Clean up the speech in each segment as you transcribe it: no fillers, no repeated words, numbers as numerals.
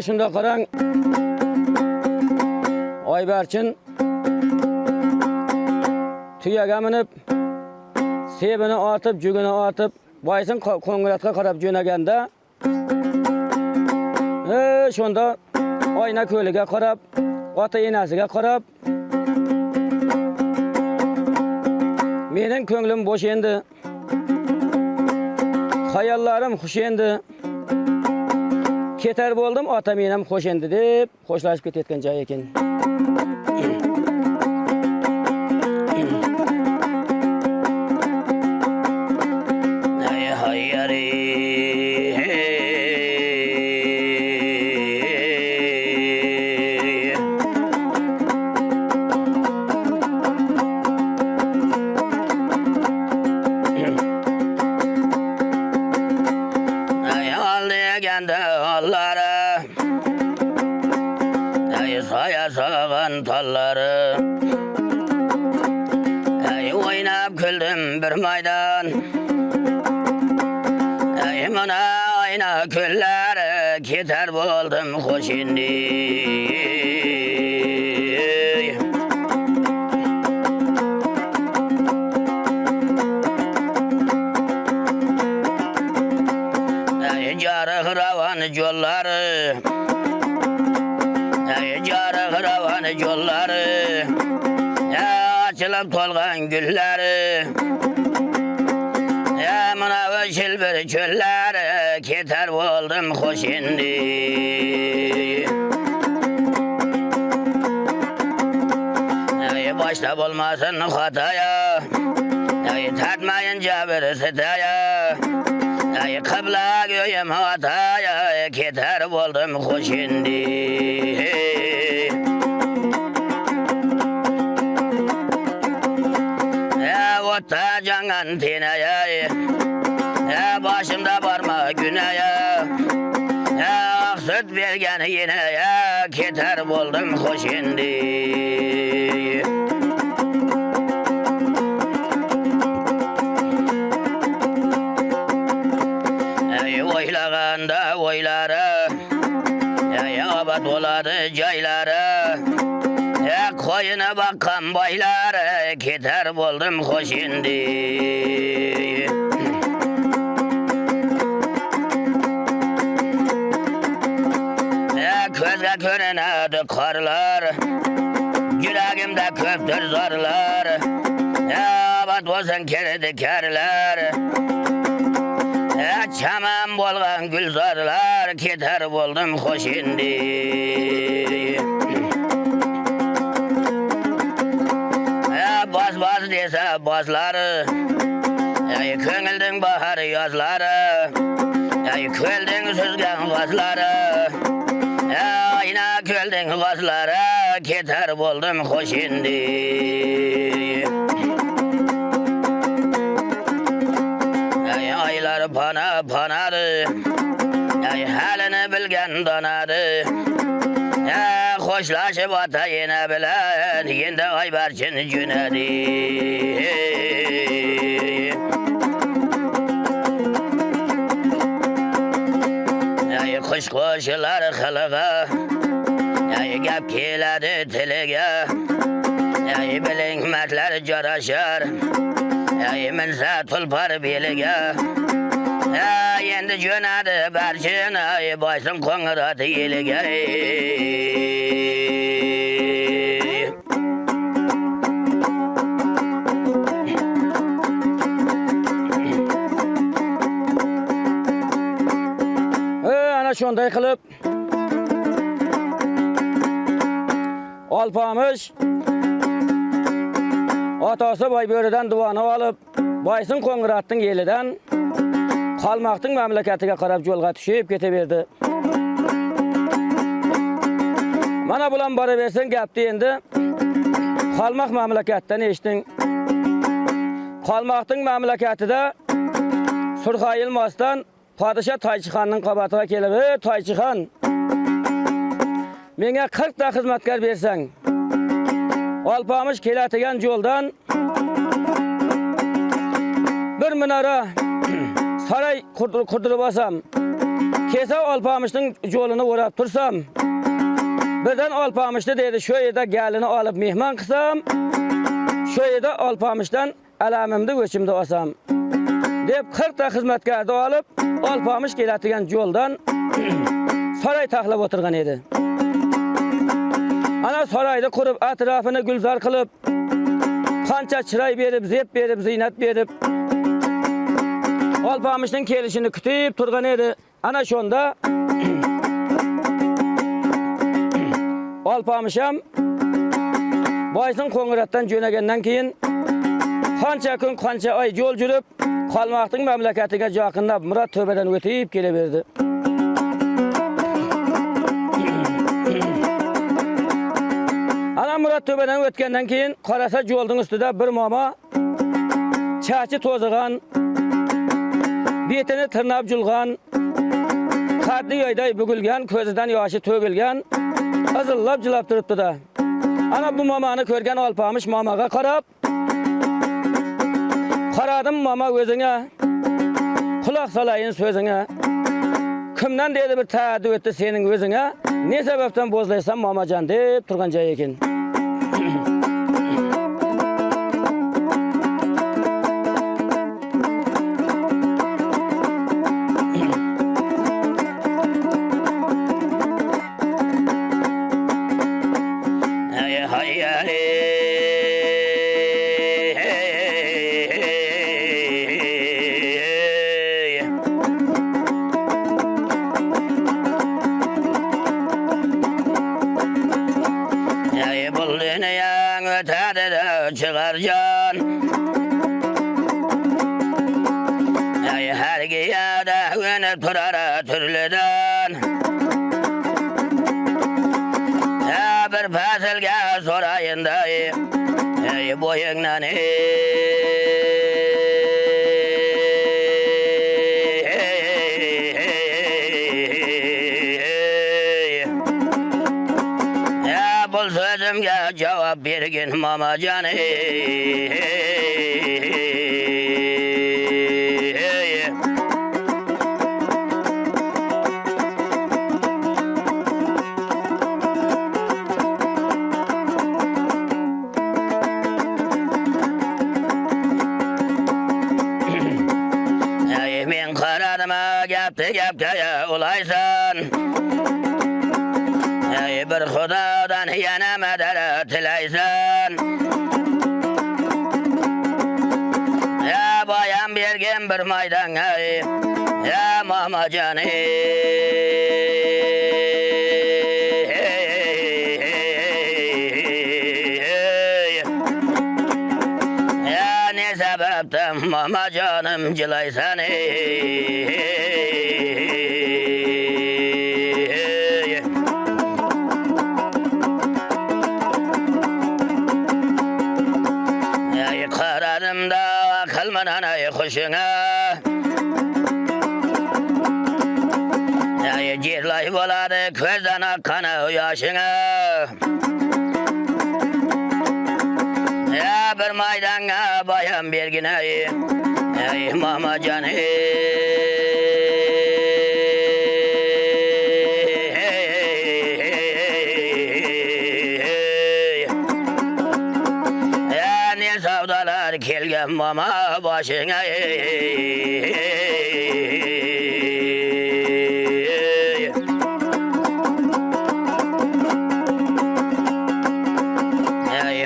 şunda qarang. Oybarchin tuyaga minib, sebini otib, jugini otib, Baysin Ko'ngratga qarab jo'naganda, shunda oyna ko'liga qarab, ota enasiga qarab, mening ko'nglim bo'sh endi. Hayollarim xush endi. Ketar bo'ldim, ota menam xo'sh endi deb xo'shlashib ketayotgan joy ekan. Talları oynab güldüm bir maydan mana ayna küller keter buldum hoş indi jarık ravan yolları Ravan yolları açılıp tolgan gülleri Manav şilbir çöller keter oldum hoş indi Başta bulmasın hataya Tatmayınca bir sitaya Kıbla göğüm hataya keter oldum hoş indi Otta cangan tinaya başımda varma günaya süt vergen yine keter buldum hoş indi Oylaganda oylara abat oladı caylara koyuna bakan baylar keter buldum hoş indi Közge körünədi karlar Yüreğimde köptür zarlar Abat olsun keridi kerler Çaman bolgan gülzarlar keter buldum hoş indi Baz dese bazları Köngüldün bahar yazları Köldün süzgen vazları Ayna köldün vazları Keter buldum hoş indi Aylar panadı Halini bilgen donadı Hoşlaşıp ata yine bilen Yinde Oybarchin cünedi Kuş koşular kılığa Gap keledi tilige Bilinmekler caraşar Minse tulpar belige Yendi cünedi Barchin Baysin Ko'ngratı eliga Şunday qilib Alpamış atası Boyböre'den duanı alıp Baysin Ko'ngratning elidan qalmoqning mamlakatiga qarab yo'lga tushib ketaverdi. Mana bulan boraversin gapni endi qalmoq mamlakatdan eshitding. Qalmoqning mamlakatida Surxayilmasdan Padişah Taychixonning qabatiga kelib, Taychixon, menga 40 ta xizmatkor bersang, Alpamış keladigan yo'ldan bir minora saray qurdirib olsam, Kese Alpamış'ın yolunu uğrap tursam, birden Alpamış'ta dedi, şu yerde gelini alıp mihman kısam, şu yerde Alpamış'tan alamimdi göçümde olsam. Deyip 40 da hizmetkarda alıp, Alpamış gelatigen yoldan saray taklap oturgan edi. Ana sarayda kurup, etrafını gülzar kılıp, kança çıray berip, zep berip, ziynet berip, Alpamış'ın kelişini kütüp turgan edi. Ana şonda Alpamışam Baysın Kongrat'tan jönegenden keyin kança gün kança ay yol jürüp kalmaktın memleketiga jakynlap Murat Töbeden ötüp keleberdi. Ana Murat Töbeden ötkenden keyin karasa yoldun üstüde bir mama çaçı tozagan, betini tırnap julgan, kaddi yayday bugülgen, közüden yaşı tögülgen, azıllap jılap turupdy da. Ana bu mamany körgen Alpamış mamaga karap, karadım mama özüne, kulak salayın sözüne. Kimden dedi bir taaddi ötdi senin özüne, ne sebepten bozlaysan mamacan deyip turgan jay eken. Çıkarcan her giyada hüne turara türlüden bir fasilge sorayın dayı boyundan bul sözümge cevap bergin mamacan men karadıma gapte ulaysan bir Xudodan yana madad tilaysan ya boyan bergen bir maydan ya mamacan ya ne sebepten mamacanım jilaysan Karanımda kalmanan ay hoşuna Cirlay boladı közden akkanı yaşına Ya bir maydana bayan bergine mamacan savdalar kelgen mama başına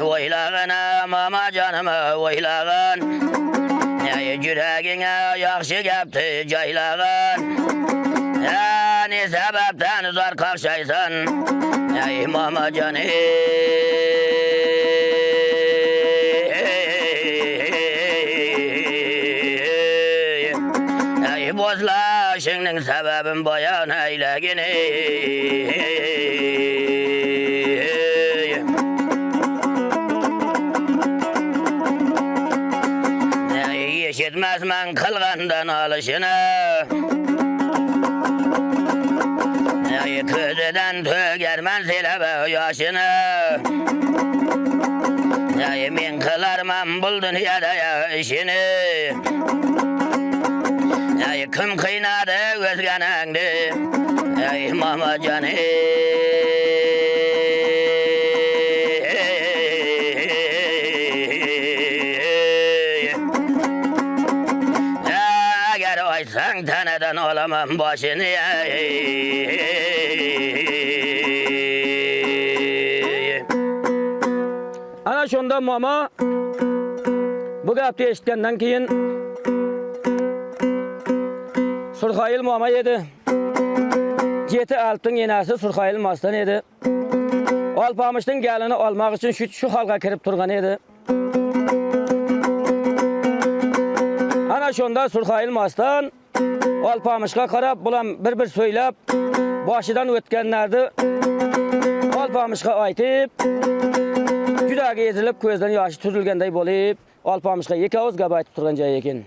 oylagana mama canıma oylagan yüreğine yaxşı gapti jaylagan ne sebepten zor karşaysan mama canı bozlaşının sebebin bayan eylegini Yeşitmez men kılgandan alışına Közüden tögermen silebe yaşına Men kılarman bul dünyada işini kim kıynadı özgenengdi ey mamacan eğer oysan taneden olamam başını Ana şonda mama bu gapni eşitkenden keyin Surxayil mama edi. Jeti altın yenasi Surxayil mastan edi. Alpamışdın gelini almak için şu halga kirip turgan edi. Ana şonda Surxayil mastan Alpamışga qarab bulam bir söylep başıdan ötkenlerdi. Alpamışga aytip Juda ezilip gözden yaşı tüzülgендей bolip Alpamışga iki ağız gap aytip turgan jay eken.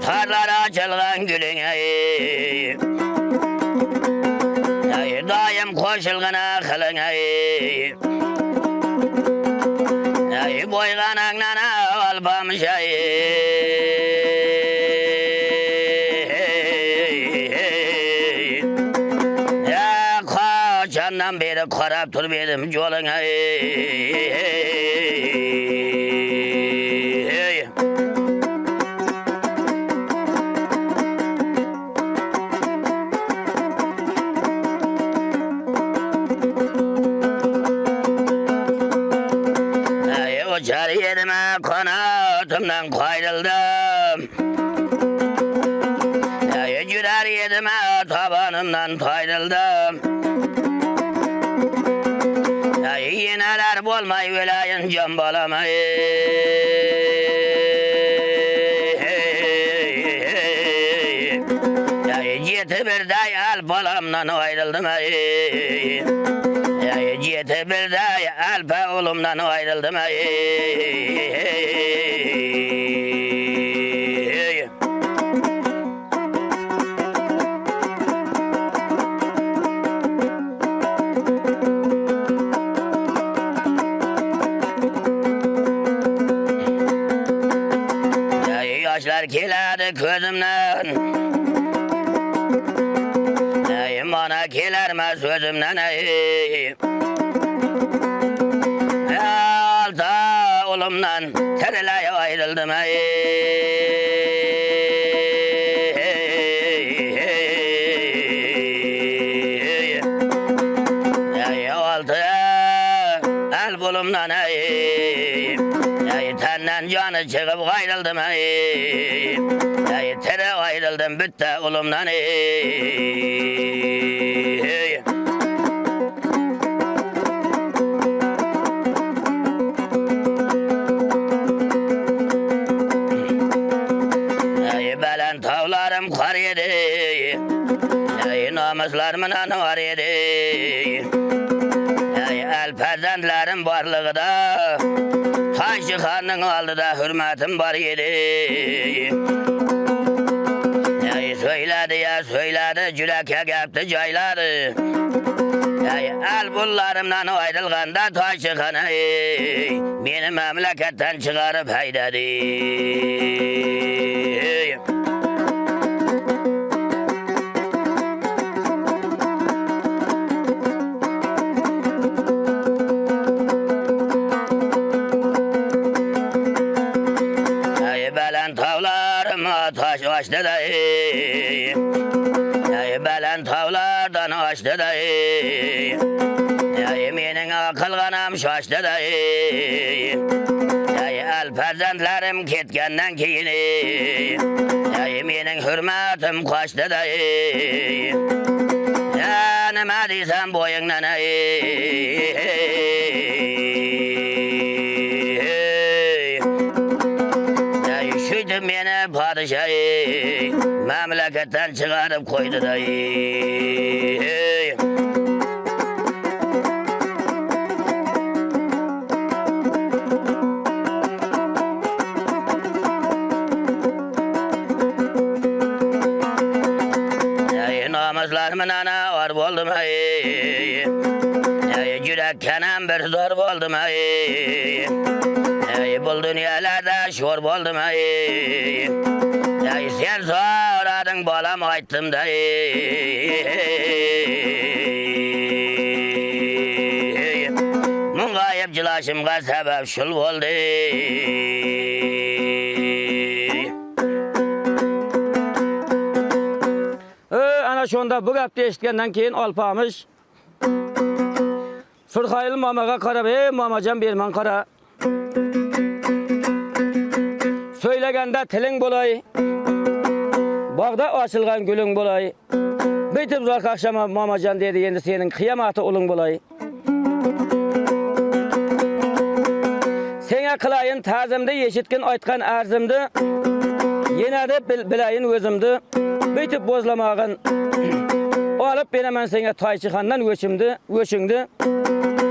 Tarlara açılgan gülün daim koşulgan akılın boygan agnana alpamış kaçandan beri karab tur benim yolun Uçar yerime kanatımdan kayrıldım Cürer yerime tabanımdan tayrıldım Yineler bolmay velayın cambalamayı Yeti bir day al balamdan ayrıldım Yeti bir day alpe oğlumdan ayrıldım Yaşlar keladi gözümden Bana kelermez sözümden Alta oğlumdan terileye ayrıldım Alta el bulumdan Tenden canı çıkıp ayrıldım tere ayrıldım bitti oğlumdan Belen tavlarım kar yedi namuslarımla var yedi El perzentlerim varlığı da Taş çıkanın aldı da hürmetim var yedi söyledi cüleke gepti cayladı El bullarımdan ayrılganda taş çıkanı Beni memleketten çıkarıp heydedi Belen tavlarıma taş açtı da Belen tavlardan açtı da Menin akıl kanam şaştı da El perzentlerim ketkenden keyin Menin hürmetim kaçtı da nima deysan boyingdan Şuydu meni padişah memleketten çıkarıp koydu da namuslarımın ana var oldum Yürek kenem bir zor oldum Bu dünyalarda şor oldum Sen soradın balam ayttım da Mungayıp cilaşımga sebep şul oldu Ana şonda bu gapni eshitgandan keyin Alpamış Surxayil mamaga qarab, "Ey mamajan berman qara. Söylaganda tiling bo'lay. Bog'da ochilgan guling bo'lay. Bitib zarq axşama mamajan dedi, endi sening qiyamati uling bo'lay. Senga qilayin ta'zimda yeshitgin aytgan arzimdi. Yana deb bilayin o'zimdi. Bitib bo'zlamag'in. Olib beraman senga toychixondan o'chingdi.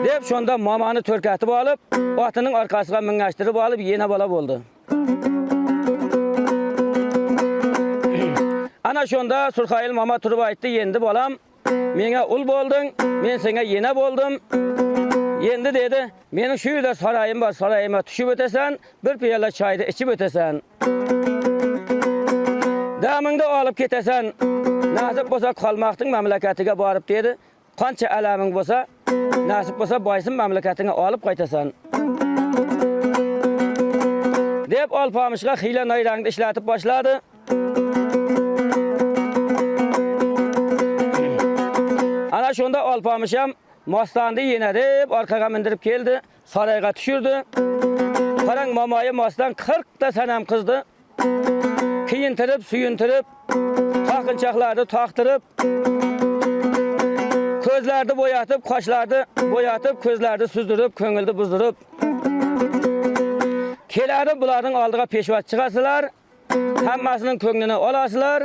Deb shonda mamani to'rkatib olib, otining orqasiga mingashtirib olib, yana bola bo'ldi. Ana shonda Surxayil mama turib aytdi, "Endi bolam, menga ul bo'lding, men senga yana bo'ldim. Endi dedi, mening shu yerda saroyim bor, saroyimga tushib o'tasan, bir piyola choyni ichib o'tasan. Damingda olib ketasan. Nasib bo'lsa qolmoqning mamlakatiga borib" dedi. "Qancha alaming bo'lsa, nasib bo'lsa boysin mamlakatingga olib qaytasan." deb Alpamishga xiyla nayrangni ishlatib boshladi. Ana shunda Alpamush ham mostandi yana deb orqaga mindirib keldi, saroyga tushirdi. Qarang, momoyi mostdan 40 ta sanam qizni kiyintirib, suyuntirib, taqinchoqlarni taqtirib, ko'zlarni bo'yatib, qoshlarni bo'yatib, ko'zlarni suzdirib, ko'ngilni buzdirib keladi, bularning oldiga peshvat chiqasizlar, hammasining ko'nglini olasizlar,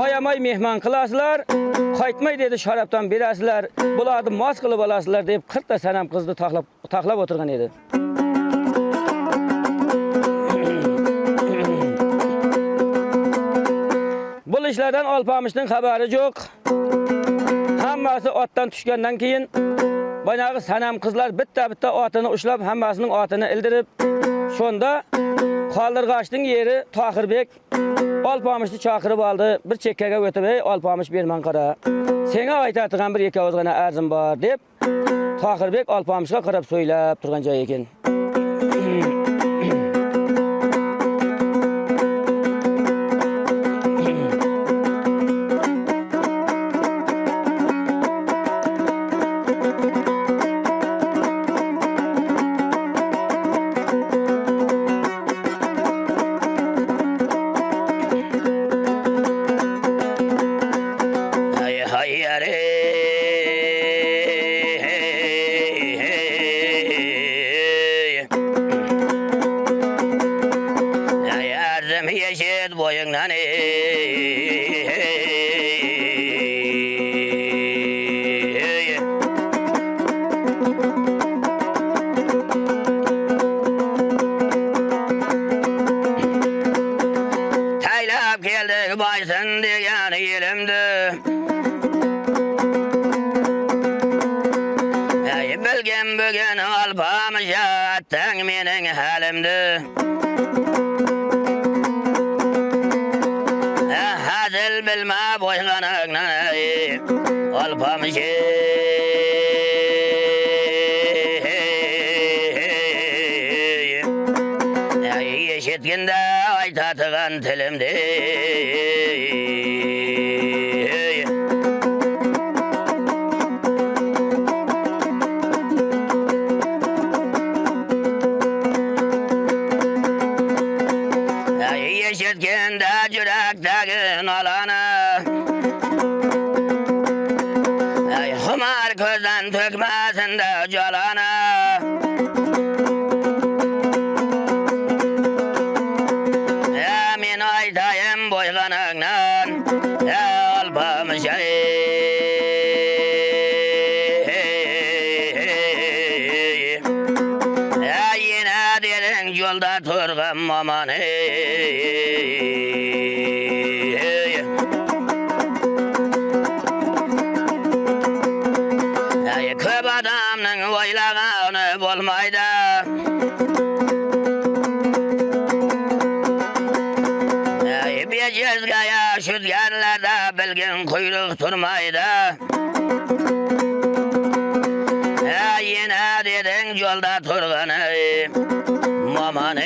oyamay mehmon qilasizlar, qaytmay dedi sharobdan berasizlar, bularni mos qilib olasizlar deb 40 ta sanam qizni taqlab o'tirgan edi. Bu ishlardan Alpamishning xabari yo'q. Hammasi otdan tushgandan keyin boyagi sanam qizlar bitta otini ushlab, hammasining otini ildirib, shonda qoldirg'achning yeri Tohirbek Alpamishni chaqirib oldi. Bir chekkaga o'tib, "Ey Alpamush berman qara. Senga aytadigan bir ikki og'izgina arzim bor" deb Tohirbek Alpamishga qarab so'ylab turgan joy ekan. Yeşil boyundan taylap geldik baysın diyen yerimdi. Bilgin bugün Alpamış'a attın menin halimdi. Hazil bilme boyganıqna Alpamış'ı Yeşitginde aytatıgan tilimdi. Yeşitginde yürekteki nalana Yaman tökmesin de calana. Men aytayım boyganыңнан alpamış yine derin yolda turgan maman köp adamның oylagany bolmaydı. Becezgaya şütgenlerde bilgin kuyruk durmaydı. Yine dedin yolda turganı mamanı.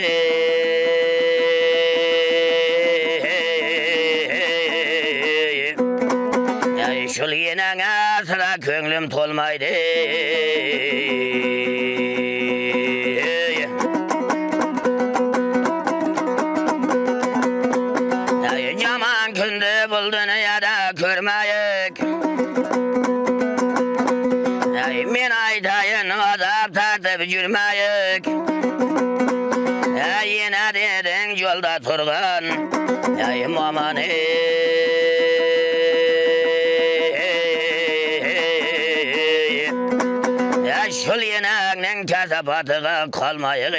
Şul yenene sıra köngülüm tolmaydı. Yaman kündü buldun ya da körmeyik. Men aytayın azap tartıp jürmeyik. Yine dedin yolda turgan mamanı. Şul yeneknin kasapatıga kalmayık.